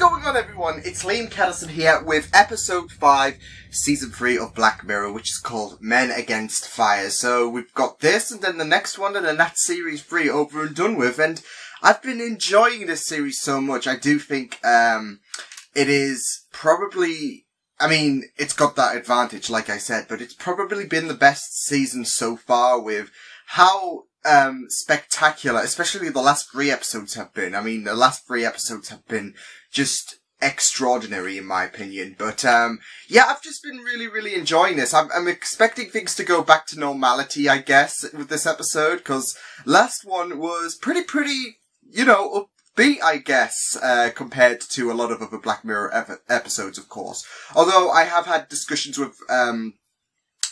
going on, everyone? It's Liam Catterson here with episode 5, season 3 of Black Mirror, which is called Men Against Fire. So we've got this and then the next one, and then that's series 3 over and done with. And I've been enjoying this series so much. I do think it is probably, I mean, it's got that advantage, like I said, but it's probably been the best season so far with how spectacular, especially the last 3 episodes have been. I mean, the last 3 episodes have been just extraordinary in my opinion. But yeah, I've just been really enjoying this. I'm expecting things to go back to normality, I guess, with this episode, because last one was pretty, you know, upbeat, I guess, compared to a lot of other Black Mirror episodes, of course. Although I have had discussions with, I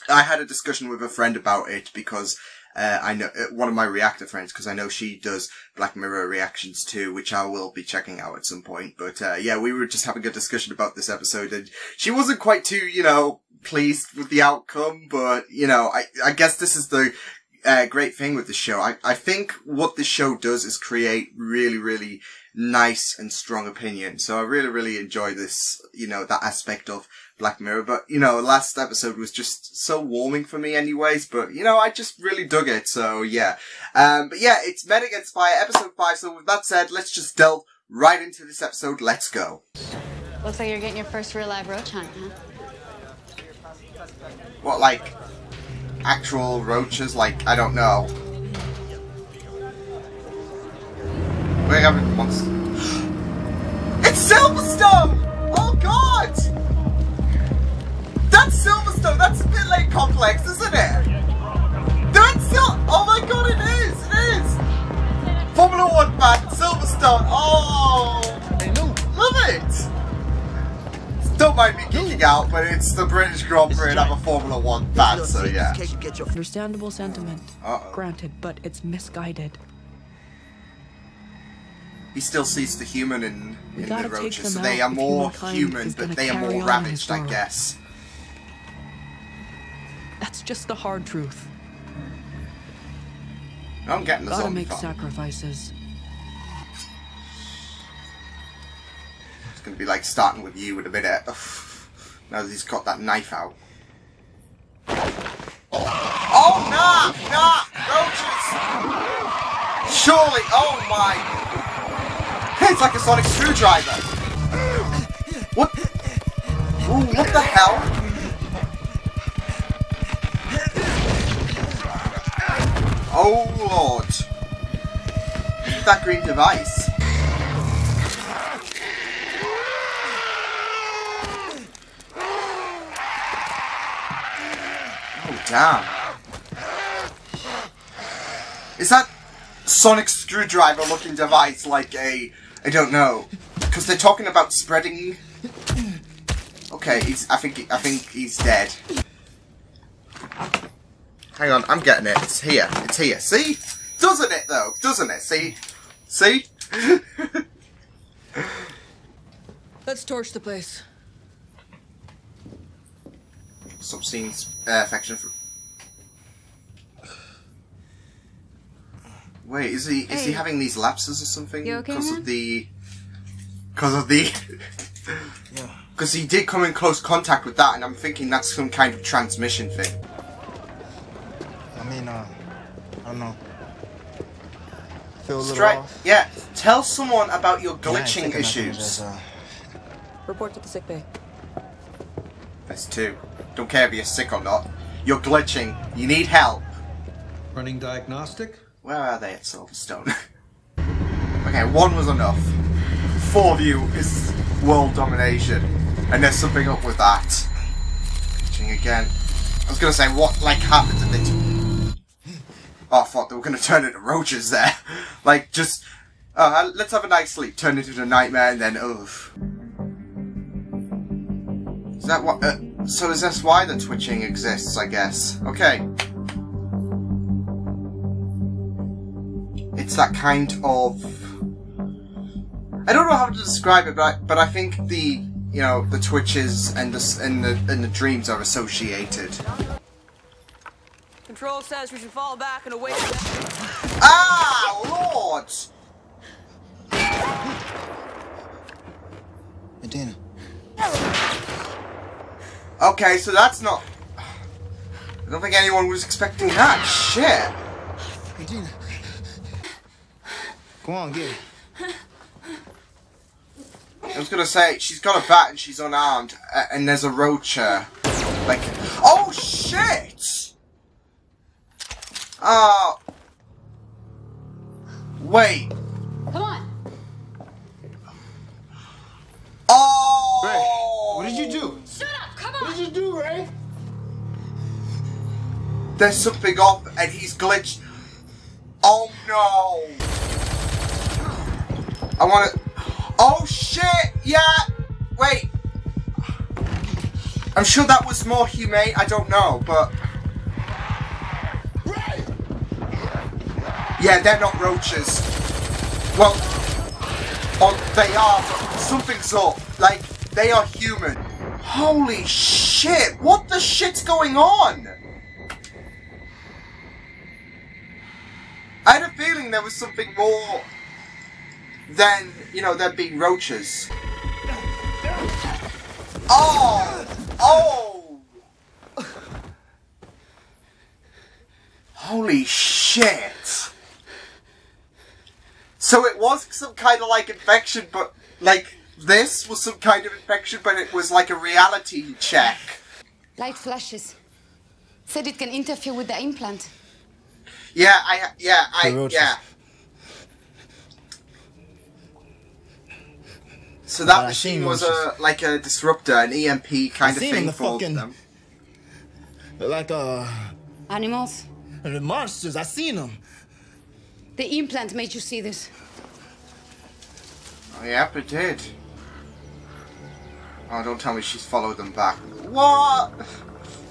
had a discussion with a friend about it because I know one of my reactor friends, because I know she does Black Mirror reactions too, which I will be checking out at some point. But yeah, we were just having a discussion about this episode, and she wasn't quite too, you know, pleased with the outcome. But you know, I guess this is the great thing with the show. I think what this show does is create really nice and strong opinion. So I really enjoy this, you know, that aspect of Black Mirror. But, you know, last episode was just so warming for me anyways. But, you know, I just really dug it. So, yeah. But yeah, it's Men Against Fire, episode 5. So with that said, let's just delve right into this episode. Let's go. Looks like you're getting your first real live roach hunt, huh? What, like actual roaches? Like, I don't know. We're having monsters. It's Silverstone! Oh god! That's Silverstone! That's a bit like Complex, isn't it? That's oh my god, it is! Formula 1 fan, Silverstone! Oh! Love it! Don't mind me geeking out, but it's the British Grand Prix and I'm a Formula 1 fan, so yeah. Understandable sentiment. Granted, but it's misguided. He still sees the human in the roaches, so they are more human, but they are more ravaged, I guess. That's just the hard truth. I'm getting the zombie gotta make sacrifices. It's gonna be like starting with you in a minute. Now that he's got that knife out. Oh, nah! Roaches! Surely, oh my... It's like a sonic screwdriver! What? Ooh, what the hell? Oh lord. That green device. Oh damn. Is that sonic screwdriver looking device like a... I don't know, because they're talking about spreading. Okay, I think he's dead. Hang on, I'm getting it. It's here. It's here. See? Doesn't it though? Doesn't it? See? See? Let's torch the place. Some scenes affection for. Wait, is he having these lapses or something? You okay, because because he did come in close contact with that, and I'm thinking that's some kind of transmission thing. I mean, I don't know. Feel a little off. Yeah, tell someone about your glitching issues. Report to the sick bay. There's 2. Don't care if you're sick or not. You're glitching. You need help. Running diagnostic? Where are they at Silverstone? Okay, 1 was enough. 4 of you is world domination. And there's something up with that. Glitching again. I was gonna say, what, like, happened to the... Oh, I thought they were gonna turn into roaches there. Like, just... let's have a nice sleep. Turn into a nightmare and then, oof. Is that what... so is this why the twitching exists, I guess? Okay. It's that kind of... I don't know how to describe it, but I think the, you know, the twitches and the dreams are associated. Control says we should fall back and await. Ah, Lord! Medina. Okay, so that's not... I don't think anyone was expecting that. Shit. Medina. Go on, get it. I was gonna say, she's got a bat and she's unarmed, and there's a roach, like... Oh, shit! Wait. Come on. Oh! Ray, what did you do? Shut up. Come on. What did you do, Ray? There's something off and he's glitched. Oh no! I wanna... Oh shit! Yeah! Wait! I'm sure that was more humane, I don't know, but... Ray! Yeah, they're not roaches. Well... Oh, they are, but something's up. Like, they are human. Holy shit! What the shit's going on? I had a feeling there was something more than, you know, there being roaches. Oh! Oh! Holy shit! So it was some kind of like infection, but like this was some kind of infection, but it was like a reality check. Light flashes. Said it can interfere with the implant. Yeah. So that machine was like a disruptor, an EMP kind of thing for them. Like Animals. the monsters. I seen them. The implant made you see this. Oh, yep, it did. Oh, don't tell me she's followed them back. What?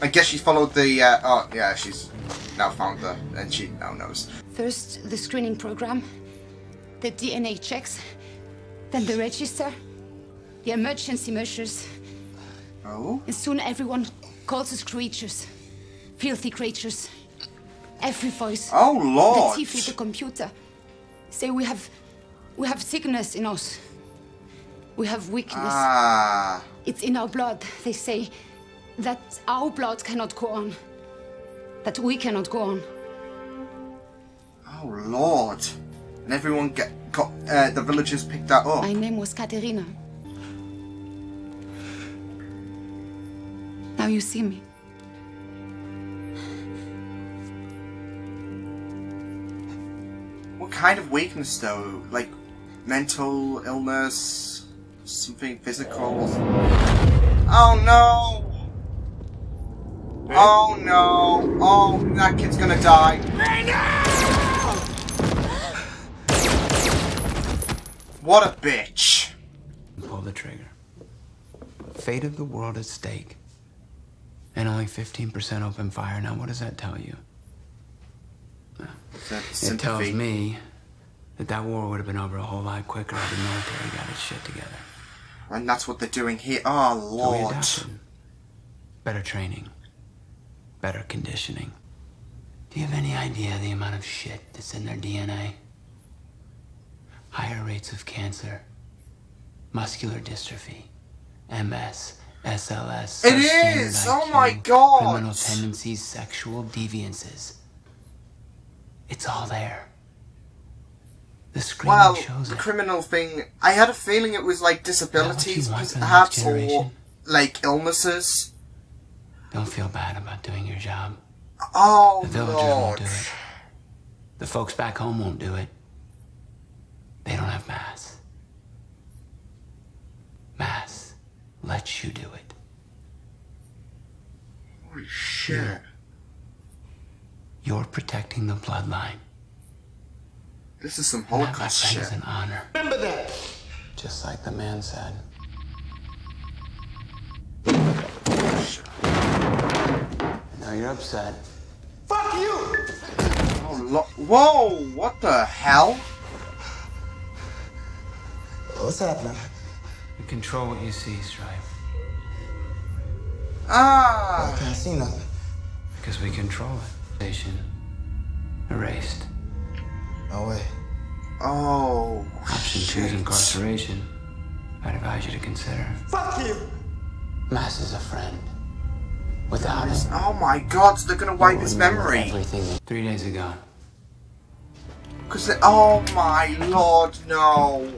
I guess she followed the, oh, yeah, she's now found the, and she now knows. First, the screening program, the DNA checks, then the register, the emergency measures. Oh? And soon everyone calls us creatures. Filthy creatures. Every voice. Oh, Lord. The TV, the computer. Say we have sickness in us. We have weakness. Ah. It's in our blood. They say that our blood cannot go on. That we cannot go on. Oh, Lord. And everyone got the villagers picked that up. My name was Katerina. Now you see me. What kind of weakness, though? Like, mental illness? Something physical? Oh, no! Oh, no! Oh, that kid's gonna die. What a bitch! Pull the trigger. Fate of the world at stake. And only 15% open fire. Now, what does that tell you? It tells me that war would have been over a whole lot quicker if the military got its shit together. And that's what they're doing here. Oh, So we Lord. adapted. Better training. Better conditioning. Do you have any idea the amount of shit that's in their DNA? Higher rates of cancer, muscular dystrophy, MS, SLS. It is! Oh my God! Criminal tendencies, sexual deviances. It's all there. The screening Well, shows the it. criminal thing, I had a feeling it was like disabilities, Is that what you want for the perhaps, next or generation? like illnesses. Don't feel bad about doing your job. Oh, The villagers Lord. won't do it. The folks back home won't do it. They don't have mass. Mass lets you do it. Holy shit. You're protecting the bloodline. This is some And that, my Holocaust friend, shit. is an honor. Remember that. Just like the man said. Now you're upset. Fuck you. Oh, whoa, what the hell? What's happening? You control what you see, Stripe. Ah. I can't see nothing. Because we control it. Station. Erased. No way. Oh, Option 2 is shit. incarceration. I'd advise you to consider. Fuck you! Mass is a friend. Without it, Oh my god, they're gonna wipe his memory. everything. 3 days ago. Cause oh my lord, no.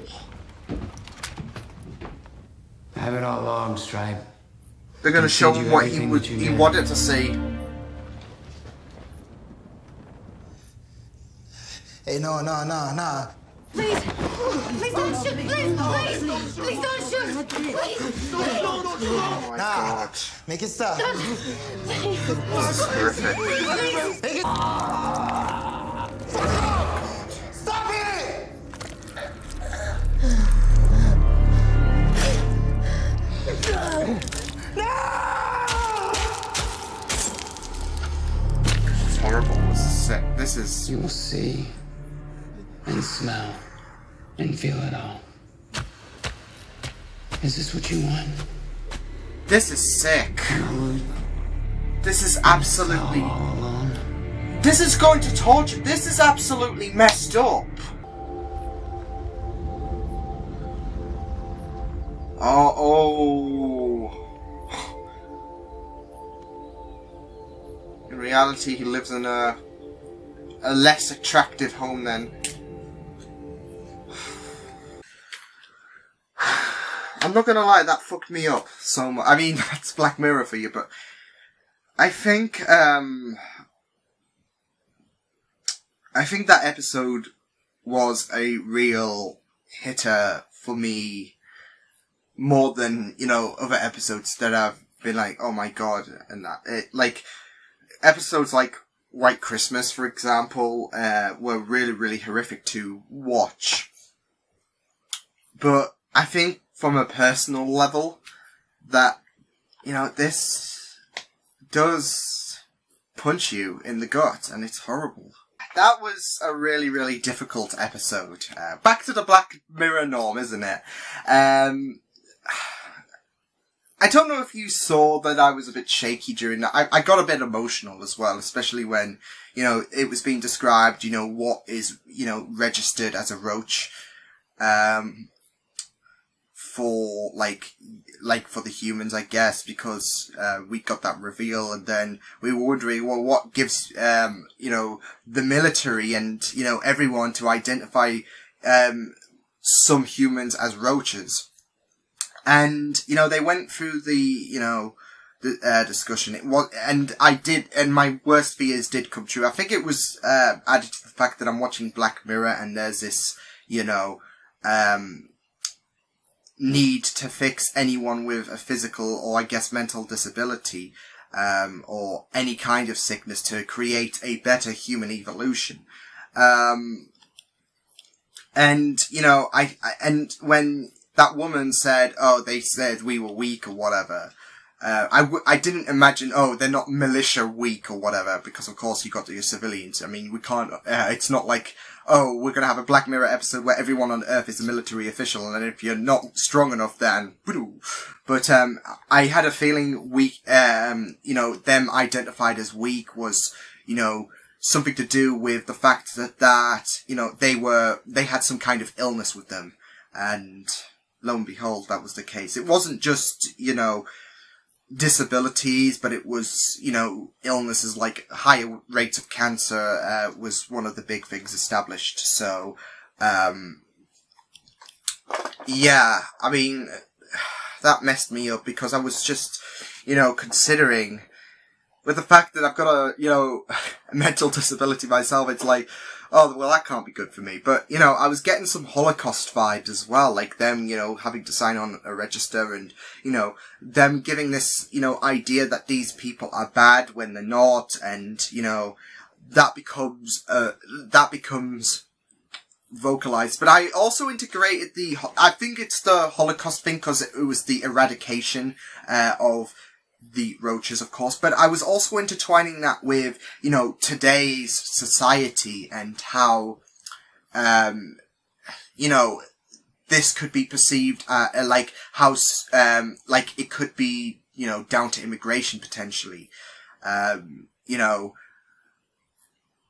Have it all logged, Stripe. They're gonna show him what he wanted to see. Hey, no. Please! Please don't shoot! Please! Please don't shoot! Please! Oh my god. Make it stop. This is horrific. Make it. Stop it! It's horrible. This is sick. This is. You will see and smell and feel it all. Is this what you want? This is sick. This is absolutely. All alone? This is going to torture. This is absolutely messed up. Oh. In reality, he lives in a less attractive home then. I'm not gonna lie, that fucked me up so much. I mean, that's Black Mirror for you, but I think that episode was a real hitter for me, more than, you know, other episodes that I've been like, oh my god, and that, like, episodes like White Christmas, for example, were really, really horrific to watch. But I think from a personal level, that, you know, this does punch you in the gut, and it's horrible. That was a really, really difficult episode. Back to the Black Mirror norm, isn't it? I don't know if you saw that I was a bit shaky during that. I got a bit emotional as well, especially when, you know, it was being described, you know, what is, you know, registered as a roach, for, like for the humans, I guess, because, we got that reveal, and then we were wondering, well, what gives, you know, the military and, you know, everyone to identify, some humans as roaches. And, you know, they went through the, you know, the, discussion. It was, and my worst fears did come true. I think it was, added to the fact that I'm watching Black Mirror, and there's this, you know, need to fix anyone with a physical or, I guess, mental disability, or any kind of sickness to create a better human evolution. And, you know, and when that woman said, oh, they said we were weak or whatever, I didn't imagine, oh, they're not militia weak or whatever, because of course you got your civilians. I mean, we can't, it's not like, oh, we're gonna have a Black Mirror episode where everyone on Earth is a military official, and if you're not strong enough, then, but, I had a feeling weak, you know, them identified as weak was, you know, something to do with the fact that, you know, they had some kind of illness with them, and lo and behold, that was the case. It wasn't just, you know, disabilities, but it was, you know, illnesses like higher rates of cancer, was one of the big things established. So, yeah, I mean, that messed me up, because I was just, you know, considering, with the fact that I've got a, you know, a mental disability myself, it's like, oh, well, that can't be good for me. But, you know, I was getting some Holocaust vibes as well, like them, you know, having to sign on a register, and, you know, them giving this, you know, idea that these people are bad when they're not, and, you know, that becomes vocalized. But I also integrated I think it's the Holocaust thing, because it was the eradication, of the roaches, of course, but I was also intertwining that with, you know, today's society, and how, you know, this could be perceived, like, how, like, it could be, you know, down to immigration, potentially. You know,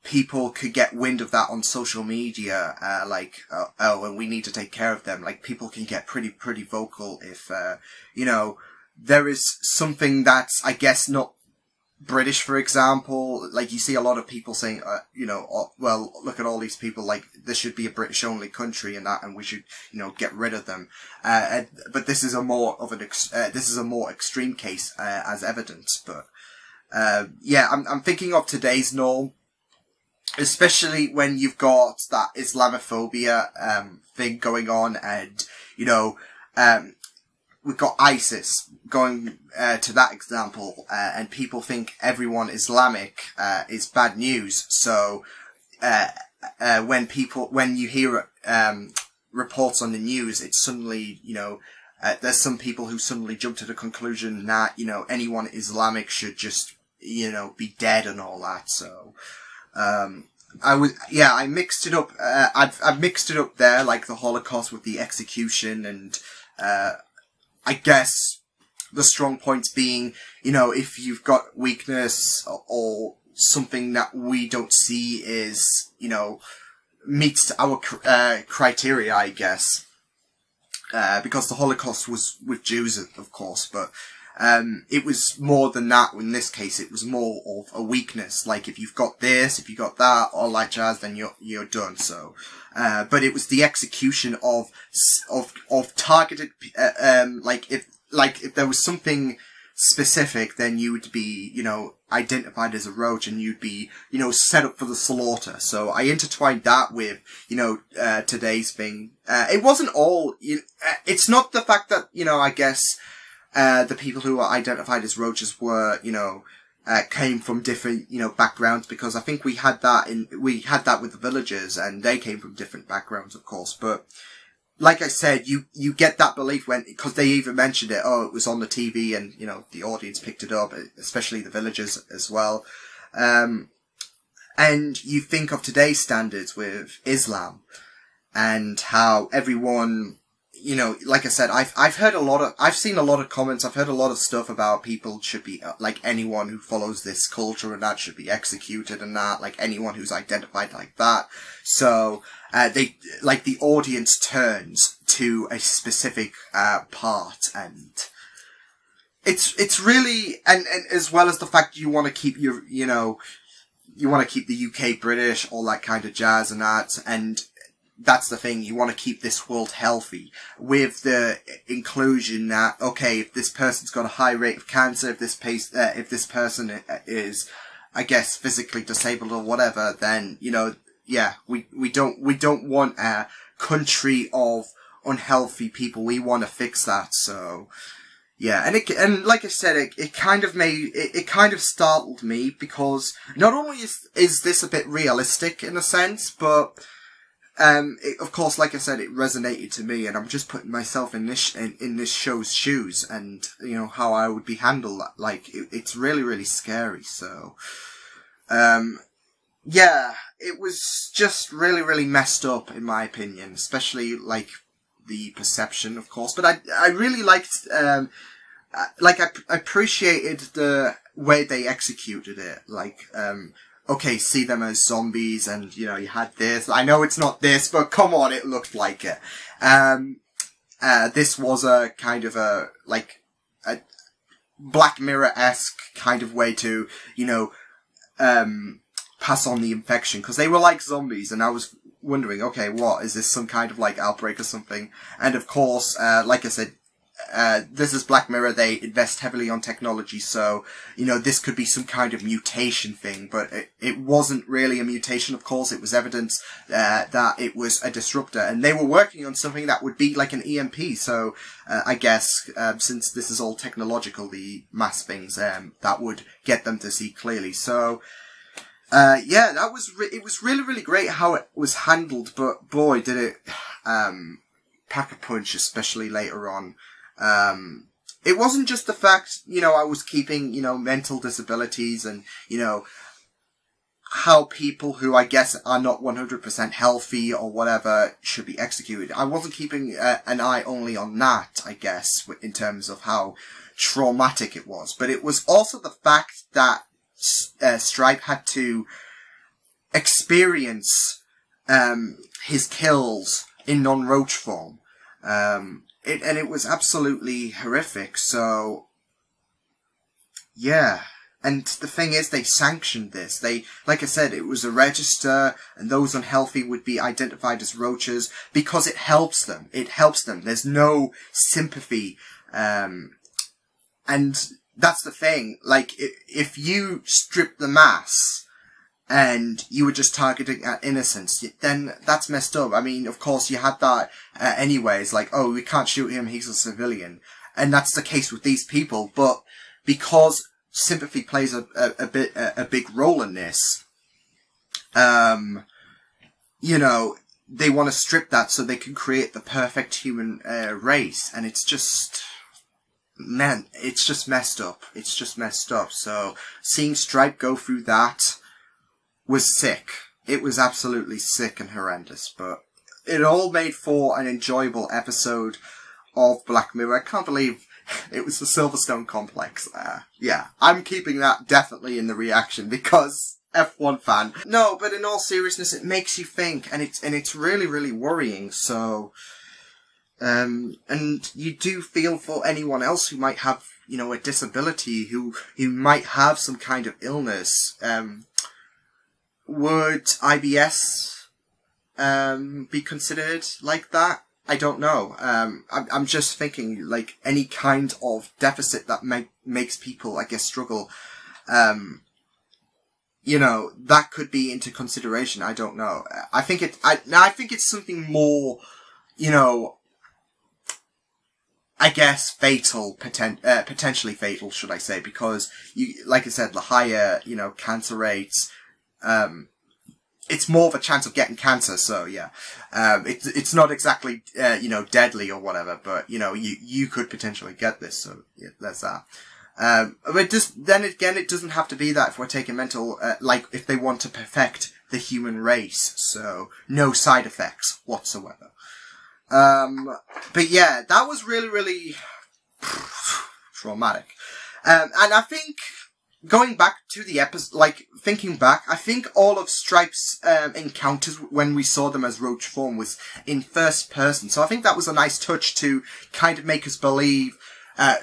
people could get wind of that on social media, and we need to take care of them. Like, people can get pretty vocal if, there is something that's, I guess, not British, for example. Like, you see a lot of people saying, well, look at all these people, like, this should be a British-only country and that, and we should, get rid of them. But this is a more extreme case, as evidence. But, I'm thinking of today's norm, especially when you've got that Islamophobia, thing going on, and, we've got ISIS going to that example, and people think everyone Islamic is bad news. So when you hear reports on the news, it's suddenly there's some people who suddenly jump to the conclusion that anyone Islamic should just be dead and all that. So I mixed it up. I've mixed it up there, like the Holocaust with the execution, and I guess the strong points being, if you've got weakness or something that we don't see is, meets our criteria, I guess. Because the Holocaust was with Jews, of course, but it was more than that. In this case, it was more of a weakness. Like, if you've got this, if you got that, all that jazz, then you're done. So, but it was the execution of targeted, if there was something specific, then you would be, identified as a roach, and you'd be, set up for the slaughter. So I intertwined that with, today's thing. It wasn't all, it's not the fact that, I guess, the people who are identified as roaches were, came from different, backgrounds, because I think we had that with the villagers, and they came from different backgrounds, of course. But like I said, you get that belief because they even mentioned it. Oh, it was on the TV, and, the audience picked it up, especially the villagers as well. And you think of today's standards with Islam, and how everyone, like I said, I've seen a lot of comments, I've heard a lot of stuff about people should be, like, anyone who follows this culture and that should be executed, and that, like, anyone who's identified like that. So, the audience turns to a specific, part, and it's really, and as well as the fact you want to keep your, you want to keep the UK British, all that kind of jazz and that, and that's the thing, you want to keep this world healthy, with the inclusion that, okay, if this person's got a high rate of cancer, if this person is, I guess, physically disabled or whatever, then, we don't want a country of unhealthy people. We want to fix that. So, yeah, and like I said, it kind of startled me, because not only is this a bit realistic in a sense, but of course, like I said, it resonated to me, and I'm just putting myself in this show's shoes, and, how I would be handled. Like, it's really, really scary. So, it was just really, really messed up, in my opinion, especially, like, the perception, of course. But I really liked, I appreciated the way they executed it. Like, okay, see them as zombies, and, you had this. I know it's not this, but come on, it looked like it. This was a kind of a Black Mirror-esque kind of way to, pass on the infection, because they were like zombies, and I was wondering, okay, what, is this some kind of, outbreak or something? And of course, like I said, this is Black Mirror, they invest heavily on technology, so, this could be some kind of mutation thing, but it wasn't really a mutation, of course. It was evidence that it was a disruptor, and they were working on something that would be like an EMP, so I guess, since this is all technological, the mass things, that would get them to see clearly. So, it was really, really great how it was handled, but boy, did it pack a punch, especially later on. It wasn't just the fact, I was keeping, mental disabilities and, how people who I guess are not 100% healthy or whatever should be executed. I wasn't keeping an eye only on that, I guess, in terms of how traumatic it was. But it was also the fact that Stripe had to experience his kills in non-roach form. And it was absolutely horrific. So yeah. And the thing is, they sanctioned this. They, like I said, it was a register, and those unhealthy would be identified as roaches because it helps them. It helps them. There's no sympathy. And that's the thing. Like, if you strip the mass and you were just targeting at innocents, then that's messed up. I mean, of course, you had that anyways. Like, oh, we can't shoot him, he's a civilian. And that's the case with these people. But because sympathy plays a big role in this, you know, they want to strip that so they can create the perfect human race, and it's just, man, it's just messed up. It's just messed up. So seeing Stripe go through that was sick. It was absolutely sick and horrendous, but it all made for an enjoyable episode of Black Mirror. I can't believe it was the Silverstone Complex. Yeah, I'm keeping that definitely in the reaction because F1 fan. No, but in all seriousness, it makes you think, and it's really, really worrying. So, and you do feel for anyone else who might have, you know, a disability, who might have some kind of illness. Would IBS be considered like that? I don't know. I'm just thinking, like, any kind of deficit that makes people, I guess, struggle, you know, that could be into consideration. I don't know. I think it's something more, you know, I guess fatal, potentially fatal, should I say, because like I said, the higher, you know, cancer rates, it's more of a chance of getting cancer, so yeah. It's not exactly, you know, deadly or whatever, but, you know, you could potentially get this, so yeah, that's that. But then again, it doesn't have to be that if we're taking mental, like, if they want to perfect the human race, so no side effects whatsoever. But yeah, that was really, really traumatic. And I think, going back to the episode, like, thinking back, I think all of Stripe's encounters when we saw them as roach form was in first person. So I think that was a nice touch to kind of make us believe,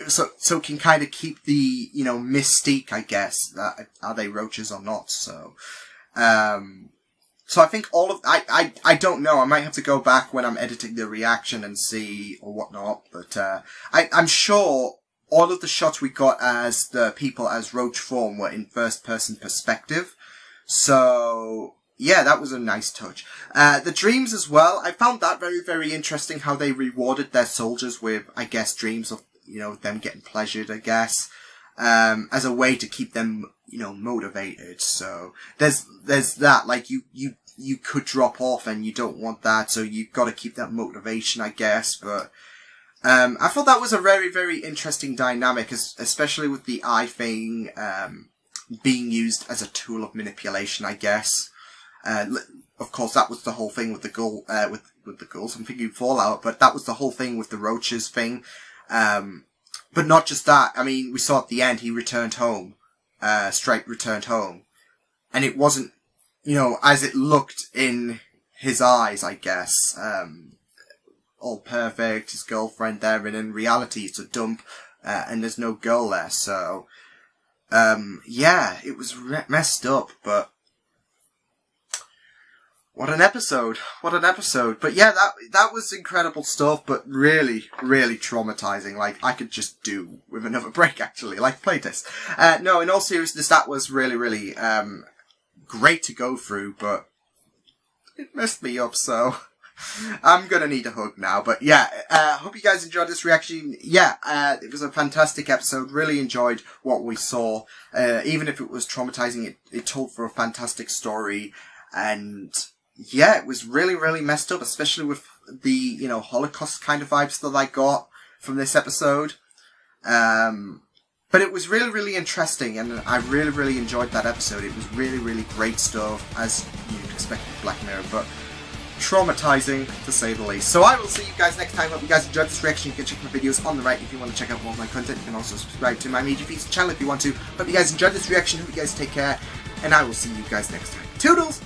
so can kind of keep the, you know, mystique, I guess, that are they roaches or not. So, so I think all of, I don't know, I might have to go back when I'm editing the reaction and see or whatnot, but, I'm sure all of the shots we got as the people as roach form were in first person perspective. So, yeah, that was a nice touch. The dreams as well, I found that very, very interesting, how they rewarded their soldiers with, I guess, dreams of, you know, them getting pleasured, I guess, as a way to keep them, you know, motivated. So, there's that, like, you could drop off and you don't want that, so you've got to keep that motivation, I guess, but I thought that was a very, very interesting dynamic, especially with the eye thing, being used as a tool of manipulation, I guess. Of course, that was the whole thing with the ghoul, with the ghouls. I'm thinking Fallout, but that was the whole thing with the roaches thing. But not just that. I mean, we saw at the end, he returned home. Stripe returned home. And it wasn't, you know, as it looked in his eyes, I guess, all perfect, his girlfriend there, and in reality it's a dump, and there's no girl there, so, yeah, it was messed up, but what an episode, but yeah, that was incredible stuff, but really, really traumatizing. Like, I could just do with another break, actually, like playtest. No, in all seriousness, that was really, really, great to go through, but it messed me up, so I'm gonna need a hug now. But yeah, hope you guys enjoyed this reaction. Yeah, it was a fantastic episode. Really enjoyed what we saw. Even if it was traumatizing, it told for a fantastic story. And yeah, it was really, really messed up, especially with the, you know, Holocaust kind of vibes that I got from this episode. But it was really, really interesting, and I really, really enjoyed that episode. It was really, really great stuff, as you'd expect with Black Mirror, but traumatizing, to say the least. So I will see you guys next time. Hope you guys enjoyed this reaction. You can check my videos on the right if you want to check out more of my content. You can also subscribe to my Media Feeds channel if you want to. Hope you guys enjoyed this reaction. Hope you guys take care, and I will see you guys next time. Toodles!